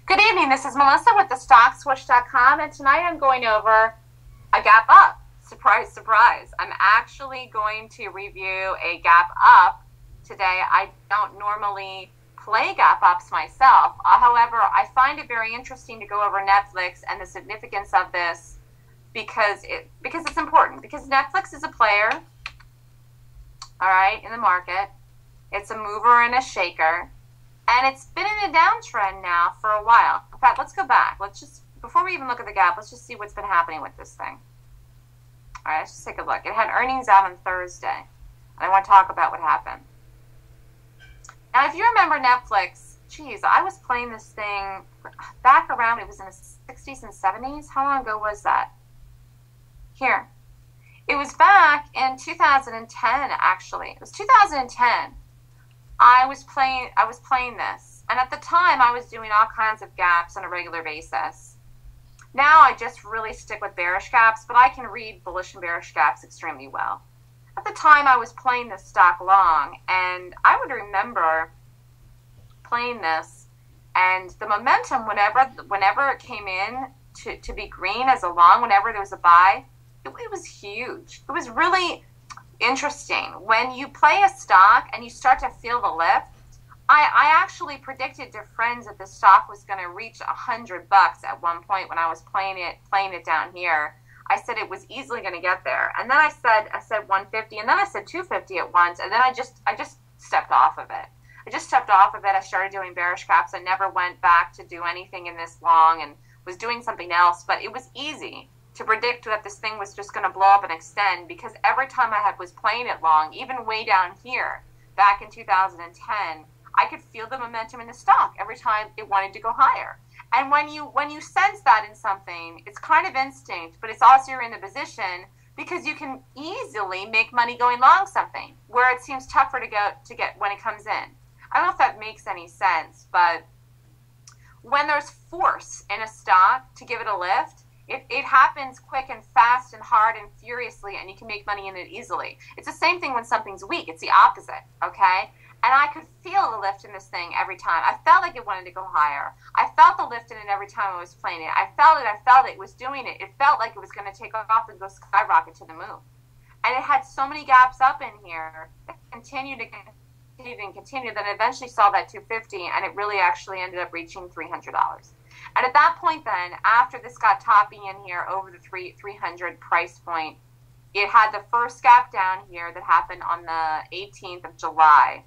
Good evening, this is Melissa with thestockswoosh.com, and tonight I'm going over a gap up. Surprise, surprise. I'm actually going to review a gap up today. I don't normally play gap ups myself. However, I find it very interesting to go over NFLX and the significance of this because it's important. Because NFLX is a player, all right, in the market. It's a mover and a shaker. And it's been in a downtrend now for a while. In fact, let's go back. Before we even look at the gap, let's just see what's been happening with this thing. All right, let's just take a look. It had earnings out on Thursday. And I want to talk about what happened. Now, if you remember NFLX, geez, I was playing this thing back around, it was in the 60s and 70s. How long ago was that? Here. It was back in 2010, actually. It was 2010. I was playing this, and at the time I was doing all kinds of gaps on a regular basis. Now I just really stick with bearish gaps, but I can read bullish and bearish gaps extremely well. At the time I was playing this stock long, and I would remember playing this, and the momentum whenever it came in to be green as a long, whenever there was a buy, it was huge. It was really interesting. When you play a stock and you start to feel the lift, I actually predicted to friends that the stock was going to reach $100 at one point when I was playing it down here. I said it was easily going to get there, and then I said 150, and then I said 250 at once, and then I just stepped off of it. I started doing bearish caps. I never went back to do anything in this long and was doing something else, but it was easy to predict that this thing was just going to blow up and extend, because every time I was playing it long, even way down here, back in 2010, I could feel the momentum in the stock every time it wanted to go higher. And when you sense that in something, it's kind of instinct, but it's also you're in the position because you can easily make money going long something where it seems tougher to get when it comes in. I don't know if that makes any sense, but when there's force in a stock to give it a lift, it happens quick and fast and hard and furiously, and you can make money in it easily. It's the same thing when something's weak. It's the opposite, okay? And I could feel the lift in this thing every time. I felt like it wanted to go higher. I felt the lift in it every time I was playing it. I felt it was doing it. It felt like it was going to take off and go skyrocket to the moon. And it had so many gaps up in here that continued and continued, then eventually saw that 250, and it really actually ended up reaching $300. And at that point then, after this got topping in here over the 300 price point, it had the first gap down here that happened on the 18th of July.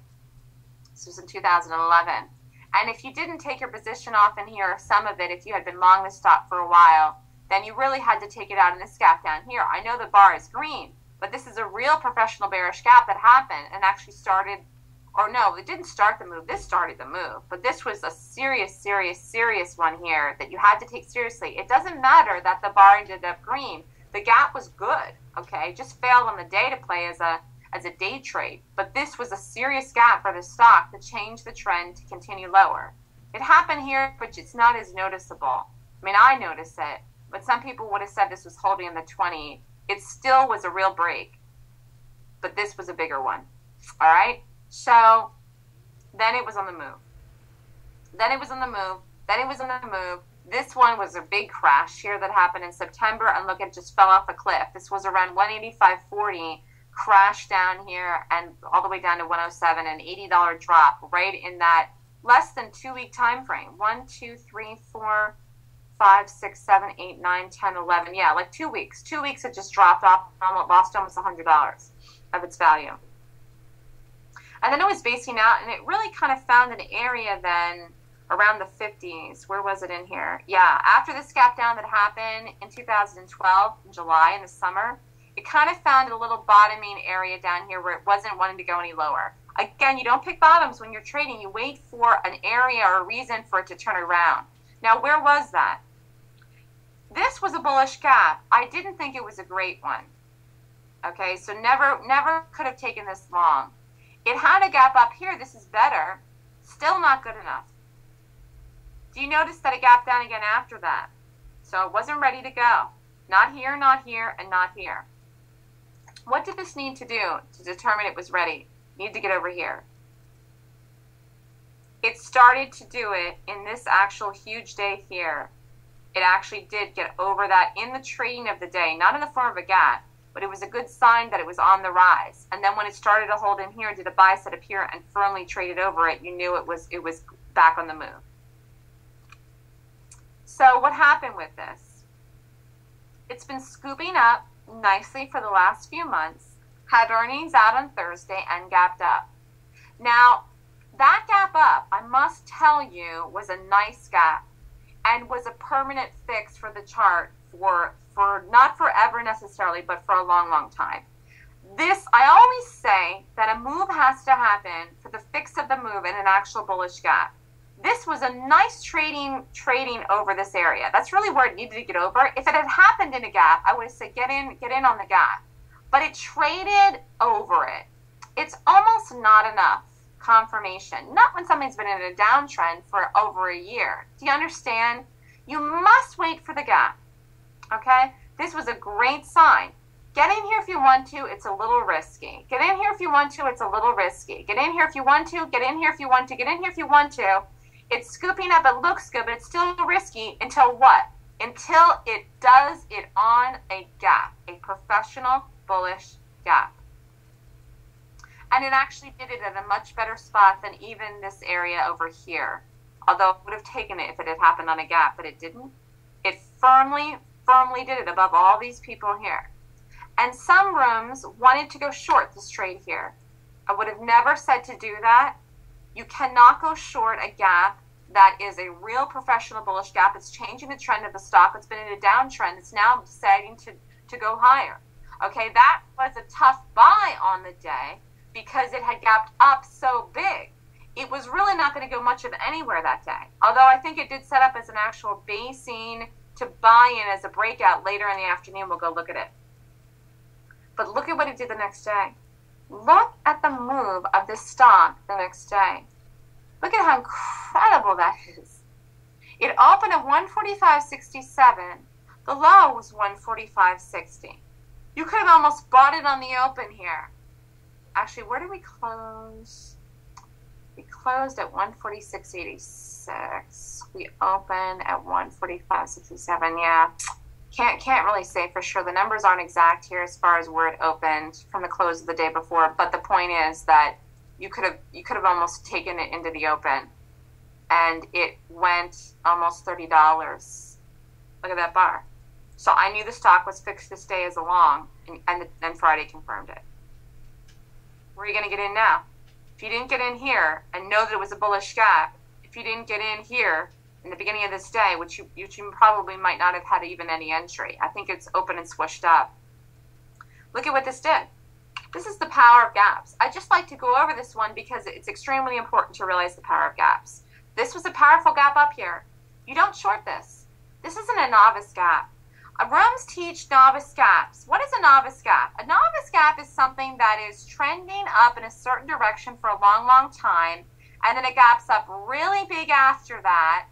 This was in 2011. And if you didn't take your position off in here, or some of it, if you had been long this stock for a while, then you really had to take it out in this gap down here. I know the bar is green, but this is a real professional bearish gap that happened and actually started. Or no, it didn't start the move. This started the move. But this was a serious one here that you had to take seriously. It doesn't matter that the bar ended up green. The gap was good, okay? It just failed on the day to play as a day trade. But this was a serious gap for the stock to change the trend to continue lower. It happened here, but it's not as noticeable. I mean, I notice it. But some people would have said this was holding in the 20. It still was a real break. But this was a bigger one, all right? So then it was on the move. This one was a big crash here that happened in September, and look, it just fell off a cliff. This was around 185.40, crashed down here and all the way down to 107, an $80 drop right in that less than 2 week time frame. 1, 2, 3, 4, 5, 6, 7, 8, 9, 10, 11. Yeah, like 2 weeks. 2 weeks it just dropped off, lost almost $100 of its value. And then it was basing out, and it really kind of found an area then around the 50s. Where was it in here? Yeah, after this gap down that happened in 2012, in July, in the summer, it kind of found a little bottoming area down here where it wasn't wanting to go any lower. Again, you don't pick bottoms when you're trading. You wait for an area or a reason for it to turn around. Now, where was that? This was a bullish gap. I didn't think it was a great one. Okay, so never could have taken this long. It had a gap up here. This is better. Still not good enough. Do you notice that it gapped down again after that? So it wasn't ready to go. Not here, and not here. What did this need to do to determine it was ready? Need to get over here. It started to do it in this actual huge day here. It actually did get over that in the trading of the day, not in the form of a gap, but it was a good sign that it was on the rise. And then when it started to hold in here and did a buy set up here and firmly traded over it, you knew it was back on the move. So what happened with this? It's been scooping up nicely for the last few months, had earnings out on Thursday and gapped up. Now, that gap up, I must tell you, was a nice gap and was a permanent fix for the chart for not forever necessarily, but for a long, long time. This, I always say that a move has to happen for the fix of the move in an actual bullish gap. This was a nice trading over this area. That's really where it needed to get over. If it had happened in a gap, I would have said get in on the gap. But it traded over it. It's almost not enough confirmation. Not when something's been in a downtrend for over a year. Do you understand? You must wait for the gap. Okay? This was a great sign. Get in here if you want to. It's a little risky. Get in here if you want to. It's a little risky. Get in here if you want to. Get in here if you want to. Get in here if you want to. It's scooping up. It looks good, but it's still risky until what? Until it does it on a gap, a professional bullish gap. And it actually did it at a much better spot than even this area over here. Although it would have taken it if it had happened on a gap, but it didn't. It firmly did it above all these people here. And some rooms wanted to go short this trade here. I would have never said to do that. You cannot go short a gap that is a real professional bullish gap. It's changing the trend of the stock. It's been in a downtrend. It's now deciding to go higher. Okay, that was a tough buy on the day because it had gapped up so big. It was really not going to go much of anywhere that day. Although I think it did set up as an actual basing to buy in as a breakout later in the afternoon. We'll go look at it. But look at what it did the next day. Look at the move of this stock the next day. Look at how incredible that is. It opened at 145.67. The low was 145.60. You could have almost bought it on the open here. Actually, where did we close? We closed at 146.86. We opened at 145.67. Yeah. Can't really say for sure. The numbers aren't exact here as far as where it opened from the close of the day before, but the point is that you could have almost taken it into the open, and it went almost $30. Look at that bar. So I knew the stock was fixed to stay as a long, and Friday confirmed it. Where are you going to get in now? If you didn't get in here and know that it was a bullish gap, if you didn't get in here in the beginning of this day, which you probably might not have had even any entry. I think it's open and swished up. Look at what this did. This is the power of gaps. I just like to go over this one because it's extremely important to realize the power of gaps. This was a powerful gap up here. You don't short this. This isn't a novice gap. Rooms teach novice gaps. What is a novice gap? A novice gap is something that is trending up in a certain direction for a long, long time, and then it gaps up really big after that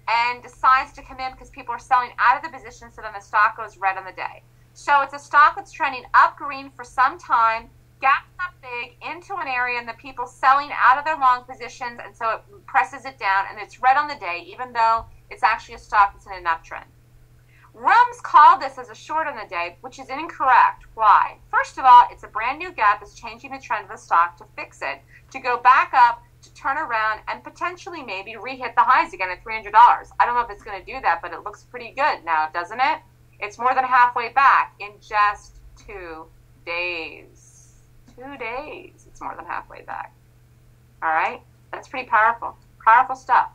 and decides to come in because people are selling out of the position, so then the stock goes red on the day. So it's a stock that's trending up green for some time, gaps up big into an area, and the people selling out of their long positions, and so it presses it down, and it's red on the day, even though it's actually a stock that's in an uptrend. Rooms call this as a short on the day, which is incorrect. Why? First of all, it's a brand new gap that's changing the trend of the stock to fix it, to go back up, to turn around, and potentially maybe re-hit the highs again at $300. I don't know if it's going to do that, but it looks pretty good now, doesn't it? It's more than halfway back in just 2 days. 2 days. It's more than halfway back. All right? That's pretty powerful. Powerful stuff.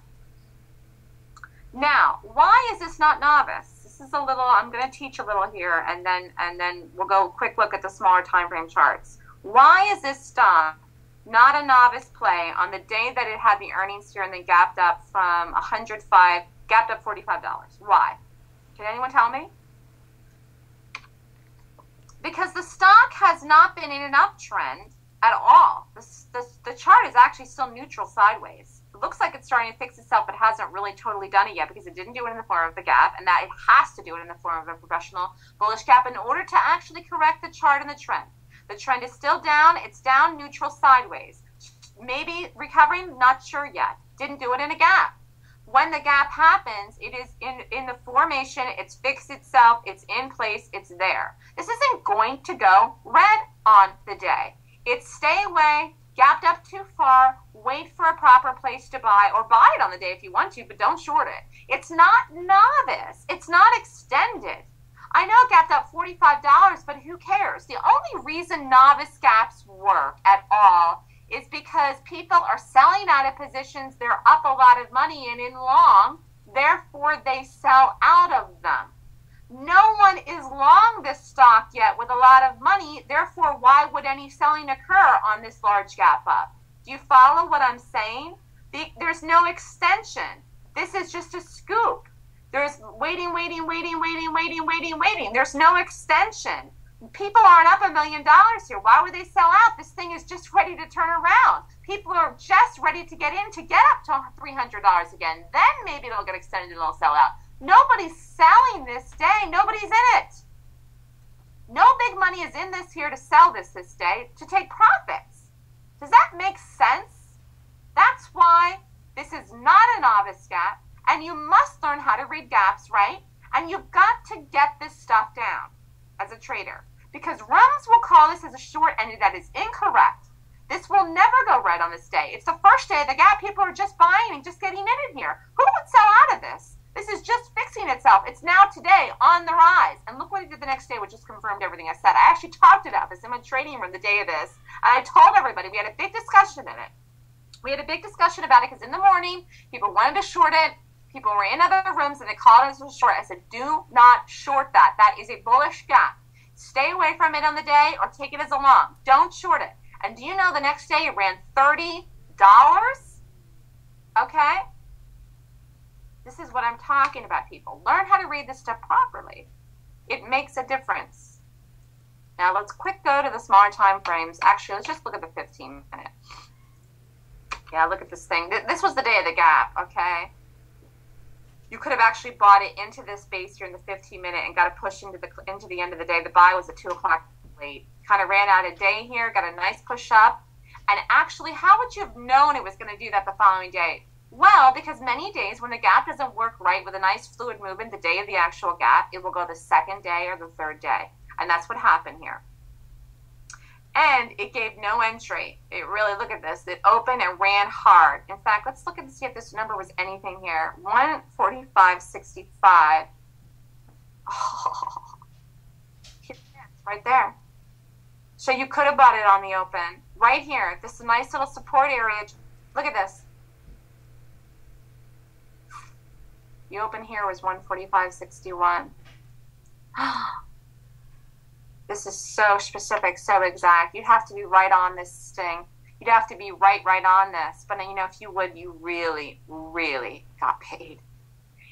Now, why is this not novice? This is a little, I'm going to teach a little here, and then we'll go quick look at the smaller time frame charts. Why is this stock not a novice play on the day that it had the earnings here and then gapped up from 105, gapped up $45? Why? Can anyone tell me? Because the stock has not been in an uptrend at all. The chart is actually still neutral sideways. It looks like it's starting to fix itself, but hasn't really totally done it yet because it didn't do it in the form of the gap, and that it has to do it in the form of a professional bullish gap in order to actually correct the chart and the trend. The trend is still down. It's down neutral sideways. Maybe recovering, not sure yet. Didn't do it in a gap. When the gap happens, it is in the formation, it's fixed itself, it's in place, it's there. This isn't going to go red on the day. It's stay away, gapped up too far, wait for a proper place to buy, or buy it on the day if you want to, but don't short it. It's not novice. It's not extended. I know it gapped up $45, but who cares? The only reason novice gaps work at all is because people are selling out of positions they're up a lot of money in long, therefore they sell out of them. No one is long this stock yet with a lot of money, therefore why would any selling occur on this large gap up? Do you follow what I'm saying? There's no extension. This is just a scoop. There's waiting. There's no extension. People aren't up $1 million here. Why would they sell out? This thing is just ready to turn around. People are just ready to get in to get up to $300 again. Then maybe it'll get extended and it'll sell out. Nobody's selling this day. Nobody's in it. No big money is in this here to sell this day, to take profits. Does that make sense? That's why this is not a novice gap, and you must learn how to read gaps, right? And you've got to get this stuff down as a trader, because rooms will call this as a short, and that is incorrect. This will never go right on this day. It's the first day of the gap. People are just buying and just getting in here. Who would sell out of this? This is just fixing itself. It's now today on the rise. And look what it did the next day, which just confirmed everything I said. I actually talked about this in my trading room the day of this. And I told everybody, we had a big discussion in it. We had a big discussion about it because in the morning, people wanted to short it. People were in other rooms and they called it as a short. I said, do not short that. That is a bullish gap. Stay away from it on the day or take it as a long. Don't short it. And do you know the next day it ran $30? Okay? This is what I'm talking about, people. Learn how to read this stuff properly. It makes a difference. Now let's quick go to the smaller time frames. Actually, let's just look at the 15-minute. Yeah, look at this thing. This was the day of the gap, okay? You could have actually bought it into this base here in the 15-minute and got it pushed into the end of the day. The buy was at 2 o'clock late. Kind of ran out of day here, got a nice push up. And actually, how would you have known it was going to do that the following day? Well, because many days when the gap doesn't work right with a nice fluid movement, the day of the actual gap, it will go the second day or the third day. And that's what happened here. And it gave no entry. It really, look at this. It opened and ran hard. In fact, let's look and see if this number was anything here. 145.65. Oh, right there. So you could have bought it on the open. Right here. This is a nice little support area. Look at this. The open here was 145.61. This is so specific, so exact. You'd have to be right on this thing. You'd have to be right on this. But you know, if you would, you really, really got paid.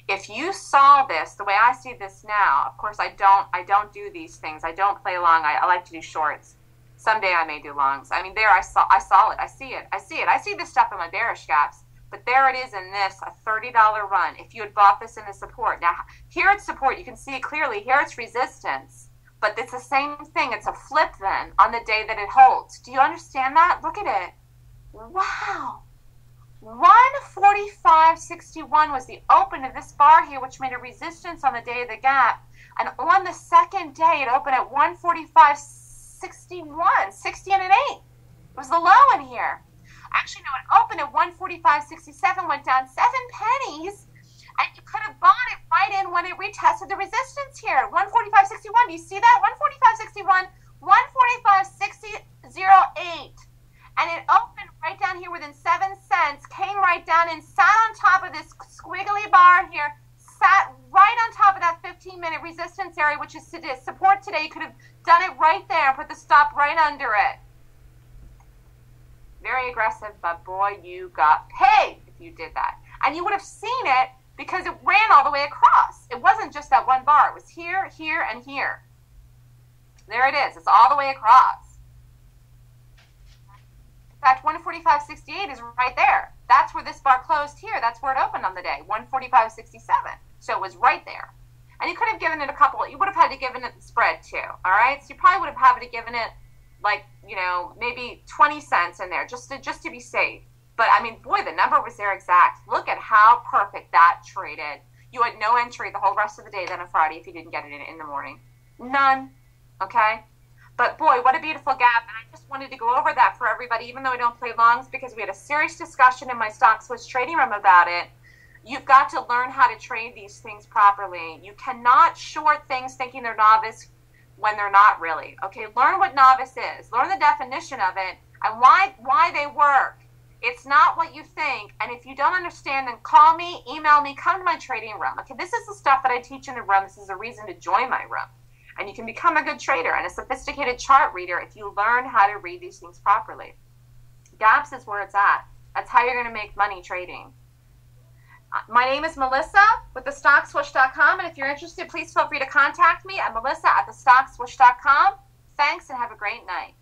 If you saw this the way I see this now, of course I don't do these things. I don't play long. I like to do shorts. Someday I may do longs. I mean, there I saw it. I see it. I see this stuff in my bearish gaps. But there it is in this, a $30 run. If you had bought this in the support. Now, here it's support. You can see it clearly. Here it's resistance. But it's the same thing. It's a flip then on the day that it holds. Do you understand that? Look at it. Wow. 145.61 was the open of this bar here, which made a resistance on the day of the gap. And on the second day, it opened at 145.61, 60 and an 8. It was the low in here. Actually, no, it opened at 145.67, went down 7 pennies, and you could have bought it right in when it retested the resistance here. 145.61. Do you see that? 145.61, 145.608. And it opened right down here within 7 cents, came right down and sat on top of this squiggly bar here, sat right on top of that 15-minute resistance area, which is support today. You could have done it right there, put the stop right under it. Very aggressive, but boy, you got paid if you did that. And you would have seen it because it ran all the way across. It wasn't just that one bar. It was here, here, and here. There it is. It's all the way across. In fact, 145.68 is right there. That's where this bar closed here. That's where it opened on the day, 145.67. So it was right there. And you could have given it a couple. You would have had to given it the spread too, all right? So you probably would have had to given it like, you know, maybe 20 cents in there just to be safe. But I mean, boy, the number was there exact. Look at how perfect that traded. You had no entry the whole rest of the day then on Friday if you didn't get it in the morning. None. Okay? But boy, what a beautiful gap. And I just wanted to go over that for everybody, even though I don't play longs, because we had a serious discussion in my stock switch trading room about it. You've got to learn how to trade these things properly. You cannot short things thinking they're novice when they're not really. Okay, learn what novice is. Learn the definition of it and why they work. It's not what you think. And if you don't understand, then call me, email me, come to my trading room. Okay, this is the stuff that I teach in the room. This is a reason to join my room. And you can become a good trader and a sophisticated chart reader if you learn how to read these things properly. Gaps is where it's at. That's how you're going to make money trading. My name is Melissa with thestockswoosh.com, and if you're interested, please feel free to contact me at melissa@thestockswoosh.com. Thanks, and have a great night.